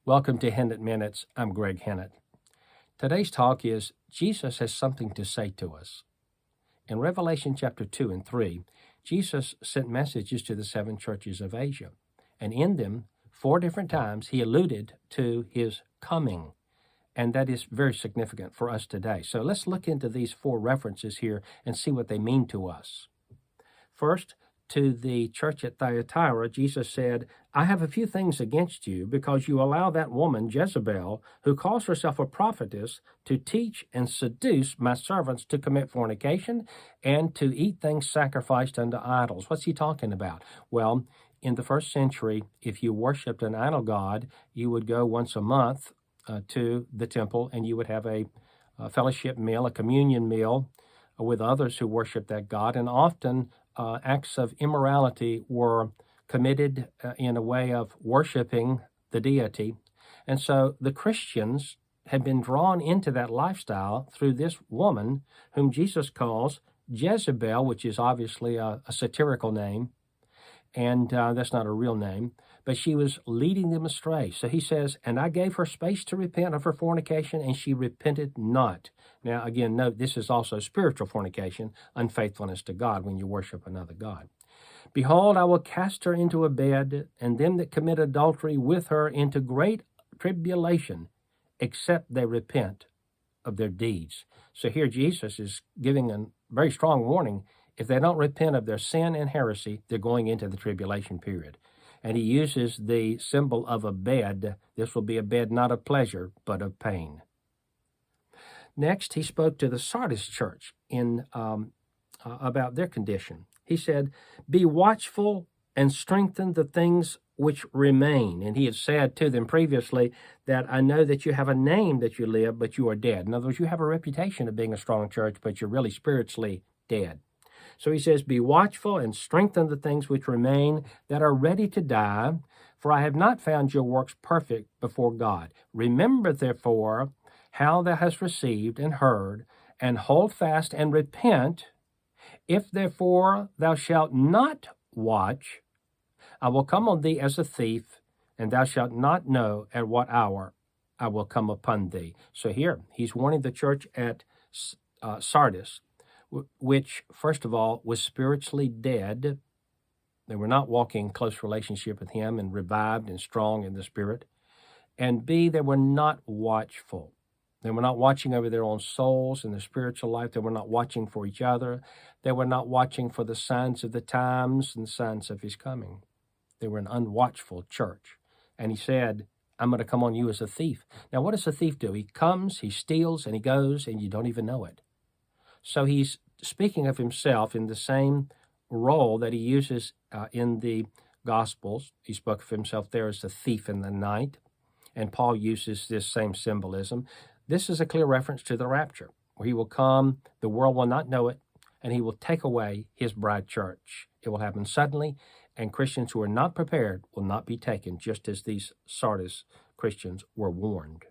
Welcome to Hennett Minutes. I'm Greg Hennett. Today's talk is Jesus has something to say to us. In Revelation chapter 2 and 3, Jesus sent messages to the 7 churches of Asia, and in them, 4 different times, he alluded to his coming, and that is very significant for us today. So let's look into these 4 references here and see what they mean to us. First, to the church at Thyatira, Jesus said, I have a few things against you because you allow that woman, Jezebel, who calls herself a prophetess, to teach and seduce my servants to commit fornication and to eat things sacrificed unto idols. What's he talking about? Well, in the first century, if you worshiped an idol god, you would go once a month to the temple and you would have a fellowship meal, a communion meal with others who worship that god, and often acts of immorality were committed in a way of worshiping the deity. And so the Christians had been drawn into that lifestyle through this woman whom Jesus calls Jezebel, which is obviously a satirical name, and that's not a real name, but she was leading them astray. So he says, and I gave her space to repent of her fornication, and she repented not. Now, again, note, this is also spiritual fornication, unfaithfulness to God when you worship another god. Behold, I will cast her into a bed, and them that commit adultery with her into great tribulation, except they repent of their deeds. So here Jesus is giving a very strong warning. If they don't repent of their sin and heresy, they're going into the tribulation period. And he uses the symbol of a bed. This will be a bed not of pleasure, but of pain. Next, he spoke to the Sardis church about their condition. He said, be watchful and strengthen the things which remain. And he had said to them previously that I know that you have a name that you live, but you are dead. In other words, you have a reputation of being a strong church, but you're really spiritually dead. So he says, be watchful and strengthen the things which remain that are ready to die, for I have not found your works perfect before God. Remember, therefore, how thou hast received and heard, and hold fast and repent. If therefore thou shalt not watch, I will come on thee as a thief, and thou shalt not know at what hour I will come upon thee. So here, he's warning the church at Sardis, which, first of all, was spiritually dead. They were not walking in close relationship with him and revived and strong in the spirit. And B, they were not watchful. They were not watching over their own souls in their spiritual life. They were not watching for each other. They were not watching for the signs of the times and the signs of his coming. They were an unwatchful church. And he said, I'm going to come on you as a thief. Now, what does a thief do? He comes, he steals, and he goes, and you don't even know it. So he's speaking of himself in the same role that he uses in the Gospels. He spoke of himself there as the thief in the night, and Paul uses this same symbolism. This is a clear reference to the rapture, where he will come, the world will not know it, and he will take away his bride church. It will happen suddenly, and Christians who are not prepared will not be taken, just as these Sardis Christians were warned.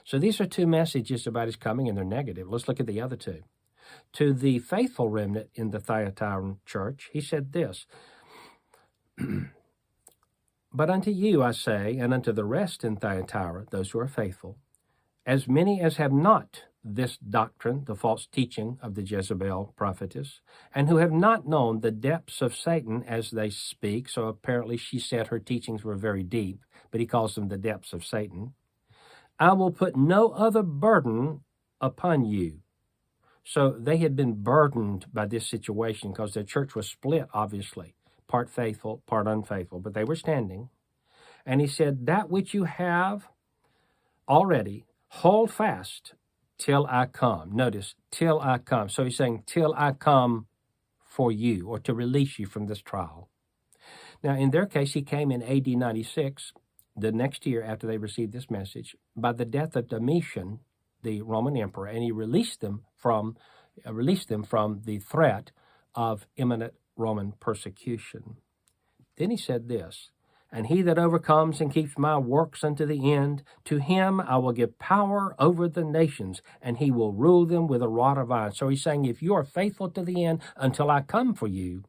So these are 2 messages about his coming, and they're negative. Let's look at the other 2. To the faithful remnant in the Thyatira church, he said this, but unto you I say, and unto the rest in Thyatira, those who are faithful, as many as have not this doctrine, the false teaching of the Jezebel prophetess, and who have not known the depths of Satan as they speak, so apparently she said her teachings were very deep, but he calls them the depths of Satan, I will put no other burden upon you. So they had been burdened by this situation because their church was split, obviously, part faithful, part unfaithful, but they were standing. And he said, that which you have already, hold fast till I come. Notice, till I come. So he's saying, till I come for you, or to release you from this trial. Now, in their case, he came in AD 96, the next year after they received this message, by the death of Domitian, the Roman emperor, and he released them from the threat of imminent Roman persecution. Then he said this, and he that overcomes and keeps my works unto the end, to him I will give power over the nations, and he will rule them with a rod of iron. So he's saying, if you are faithful to the end until I come for you,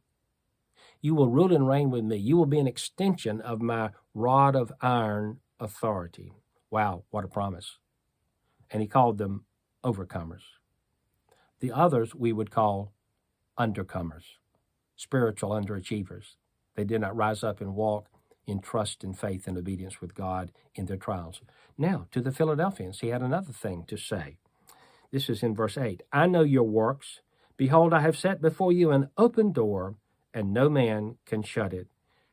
you will rule and reign with me. You will be an extension of my rod of iron authority. Wow, what a promise. And he called them overcomers. The others we would call undercomers, spiritual underachievers. They did not rise up and walk in trust and faith and obedience with God in their trials. Now, to the Philadelphians, he had another thing to say. This is in verse 8. I know your works. Behold, I have set before you an open door, and no man can shut it.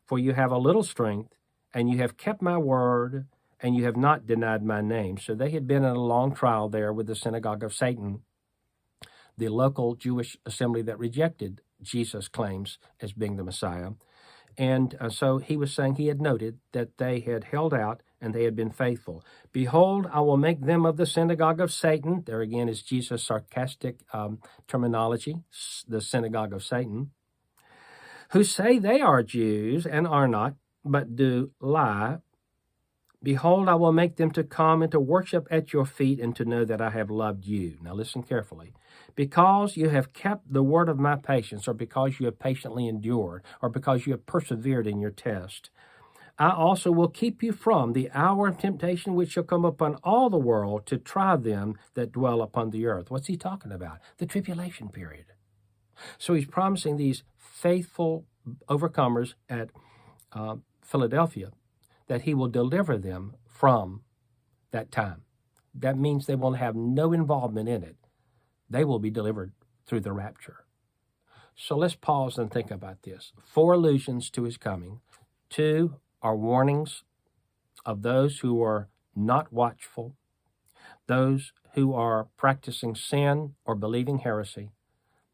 For you have a little strength, and you have kept my word, and you have not denied my name. So they had been in a long trial there with the synagogue of Satan, the local Jewish assembly that rejected Jesus' claims as being the Messiah. And so he was saying he had noted that they had held out and they had been faithful. Behold, I will make them of the synagogue of Satan. There again is Jesus' sarcastic terminology, the synagogue of Satan, who say they are Jews and are not, but do lie. Behold, I will make them to come and to worship at your feet and to know that I have loved you. Now listen carefully. Because you have kept the word of my patience, or because you have patiently endured, or because you have persevered in your test, I also will keep you from the hour of temptation which shall come upon all the world to try them that dwell upon the earth. What's he talking about? The tribulation period. So he's promising these faithful overcomers at Philadelphia that he will deliver them from that time. That means they will have no involvement in it. They will be delivered through the rapture. So let's pause and think about this. 4 allusions to his coming. 2 are warnings of those who are not watchful, those who are practicing sin or believing heresy.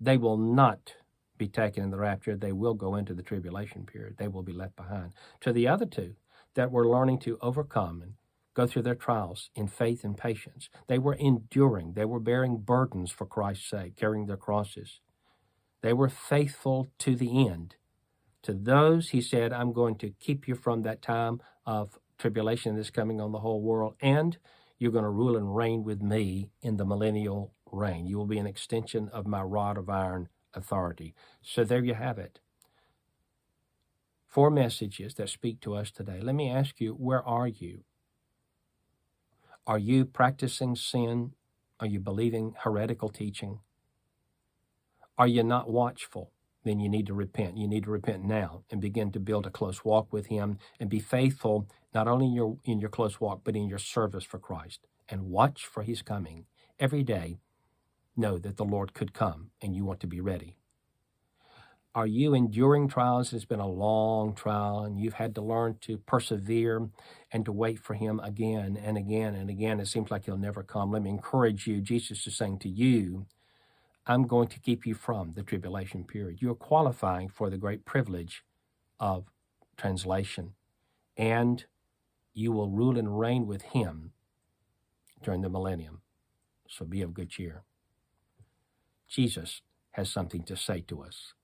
They will not be taken in the rapture. They will go into the tribulation period. They will be left behind. To the other 2 that were learning to overcome and go through their trials in faith and patience. They were enduring. They were bearing burdens for Christ's sake, carrying their crosses. They were faithful to the end. To those, he said, I'm going to keep you from that time of tribulation that's coming on the whole world, and you're going to rule and reign with me in the millennial reign. You will be an extension of my rod of iron authority. So there you have it. 4 messages that speak to us today. Let me ask you, where are you? Are you practicing sin? Are you believing heretical teaching? Are you not watchful? Then you need to repent. You need to repent now and begin to build a close walk with him and be faithful not only in your close walk, but in your service for Christ. And watch for his coming. Every day, know that the Lord could come and you want to be ready. Are you enduring trials? It's been a long trial, and you've had to learn to persevere and to wait for him again and again and again. It seems like he'll never come. Let me encourage you. Jesus is saying to you, I'm going to keep you from the tribulation period. You're qualifying for the great privilege of translation, and you will rule and reign with him during the millennium. So be of good cheer. Jesus has something to say to us.